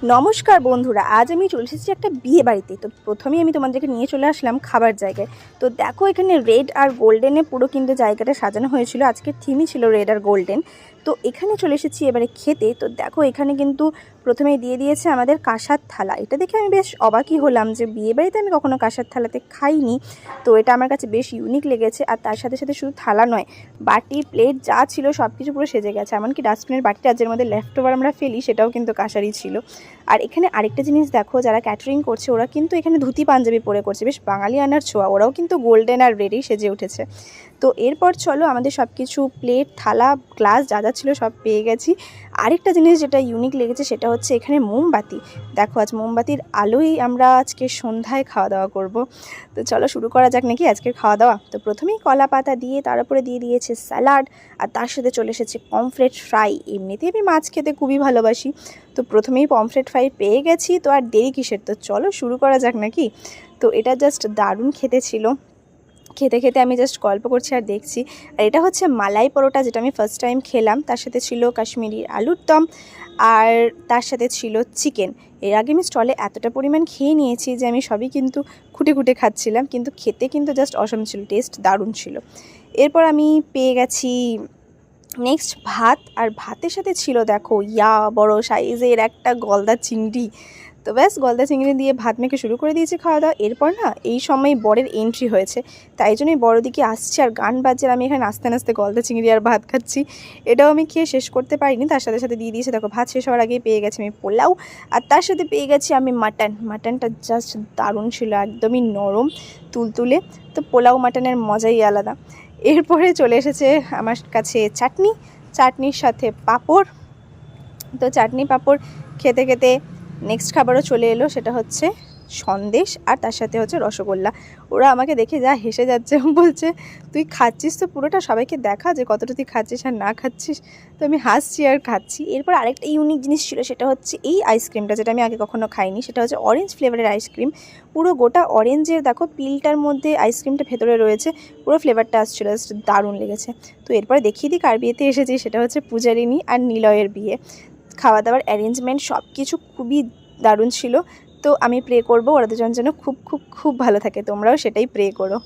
নমস্কার বন্ধুরা, আজ আমি চলে এসেছি একটা বিয়ে বাড়িতে। তো প্রথমেই আমি তোমাদেরকে নিয়ে চলে আসলাম খাবার জায়গায়। তো দেখো এখানে রেড আর গোল্ডেনে পুরো কিন্তু জায়গাটা সাজানো হয়েছিল। আজকের থিমই ছিল রেড আর গোল্ডেন। তো এখানে চলে এসেছি এবারে খেতে। তো দেখো এখানে কিন্তু প্রথমেই দিয়ে দিয়েছে আমাদের কাঁসার থালা। এটা দেখে আমি বেশ অবাকই হলাম যে বিয়ে বাড়িতে আমি কখনো কাঁসার থালাতে খাইনি। তো এটা আমার কাছে বেশ ইউনিক লেগেছে। আর তার সাথে সাথে শুধু থালা নয়, বাটি প্লেট যা ছিল সব কিছু পুরো সেজে গেছে। এমনকি ডাস্টবিনের বাটিটা যার মধ্যে লেফট ওভার আমরা ফেলি সেটাও কিন্তু কাঁসারই ছিল। আর এখানে আরেকটা জিনিস দেখো, যারা ক্যাটারিং করছে ওরা কিন্তু এখানে ধুতি পাঞ্জাবি পরে করছে, বেশ বাঙালি আনার ছোঁয়া। ওরাও কিন্তু গোল্ডেন আর রেডি সেজে উঠেছে। তো এরপর চলো আমাদের সব কিছু প্লেট থালা গ্লাস যা যা ছিল সব পেয়ে গেছি। আরেকটা জিনিস যেটা ইউনিক লেগেছে সেটা হচ্ছে এখানে মোমবাতি। দেখো আজ মোমবাতির আলোই আমরা আজকে সন্ধ্যায় খাওয়া দাওয়া করব। তো চলো শুরু করা যাক নাকি আজকের খাওয়া দাওয়া। তো প্রথমেই কলা পাতা দিয়ে তার উপরে দিয়ে দিয়েছে স্যালাড, আর তার সাথে চলে এসেছে পমফ্রেট ফ্রাই। এমনিতেই আমি মাছ খেতে খুবই ভালোবাসি, তো প্রথমেই পমফ্রেট ফ্রাই পেয়ে গেছি। তো আর দেরি কিসের, তো চলো শুরু করা যাক নাকি। তো এটা জাস্ট দারুণ খেতে ছিল। খেতে খেতে আমি জাস্ট গল্প করছি আর দেখছি। আর এটা হচ্ছে মালাই পরোটা, যেটা আমি ফার্স্ট টাইম খেলাম। তার সাথে ছিল কাশ্মীরি আলুর দম, আর তার সাথে ছিল চিকেন। এর আগে আমি স্টলে এতটা পরিমাণ খেয়ে নিয়েছি যে আমি সবই কিন্তু খুঁটে খুঁটে খাচ্ছিলাম, কিন্তু খেতে কিন্তু জাস্ট অসম ছিল, টেস্ট দারুণ ছিল। এরপর আমি পেয়ে গেছি নেক্সট ভাত, আর ভাতের সাথে ছিল দেখো বড় সাইজের একটা গলদা চিংড়ি। তো ব্যাস গলদা চিংড়ি দিয়ে ভাত মেখে শুরু করে দিয়েছি খাওয়া দাওয়া। এরপর না এই সময় বরের এন্ট্রি হয়েছে, তাই জন্যই বড় দিকে আসছে আর গান বাজছে, আর আমি এখানে নাচতে নাচতে গলদা চিংড়ি আর ভাত খাচ্ছি। এটাও আমি খেয়ে শেষ করতে পারিনি, তার সাথে সাথে দিয়ে দিয়েছে দেখো ভাত শেষ হওয়ার আগেই পেয়ে গেছি আমি পোলাও, আর তার সাথে পেয়ে গেছি আমি মাটনটা জাস্ট দারুণ ছিল, একদমই নরম তুলতুলে। তো পোলাও মাটনের মজাই আলাদা। এরপরে চলে এসেছে আমার কাছে চাটনির সাথে পাঁপড়। তো চাটনি পাঁপড় খেতে খেতে নেক্সট খাবারও চলে এলো, সেটা হচ্ছে সন্দেশ, আর তার সাথে হচ্ছে রসগোল্লা। ওরা আমাকে দেখে যা হেসে যাচ্ছে, বলছে তুই খাচ্ছিস তো পুরোটা, সবাইকে দেখা যে কতটা তুই খাচ্ছিস আর না খাচ্ছিস। তো আমি হাসছি আর খাচ্ছি। এরপর আরেকটা ইউনিক জিনিস ছিল, সেটা হচ্ছে এই আইসক্রিমটা, যেটা আমি আগে কখনো খাইনি। সেটা হচ্ছে অরেঞ্জ ফ্লেভারের আইসক্রিম। পুরো গোটা অরেঞ্জের দেখো পিলটার মধ্যে আইসক্রিমটা ভেতরে রয়েছে, পুরো ফ্লেভারটা আসছিল, জাস্ট দারুণ লেগেছে। তো এরপরে দেখিয়ে দিই কার বিয়েতে এসেছি, সেটা হচ্ছে পূজারিনী আর নিলয়ের বিয়ে। খাওয়া দাওয়ার অ্যারেঞ্জমেন্ট সব কিছু খুবই দারুণ ছিল। তো আমি প্রে করবো ওরা দুজন যেন খুব খুব খুব ভালো থাকে, তোমরাও সেটাই প্রে করো।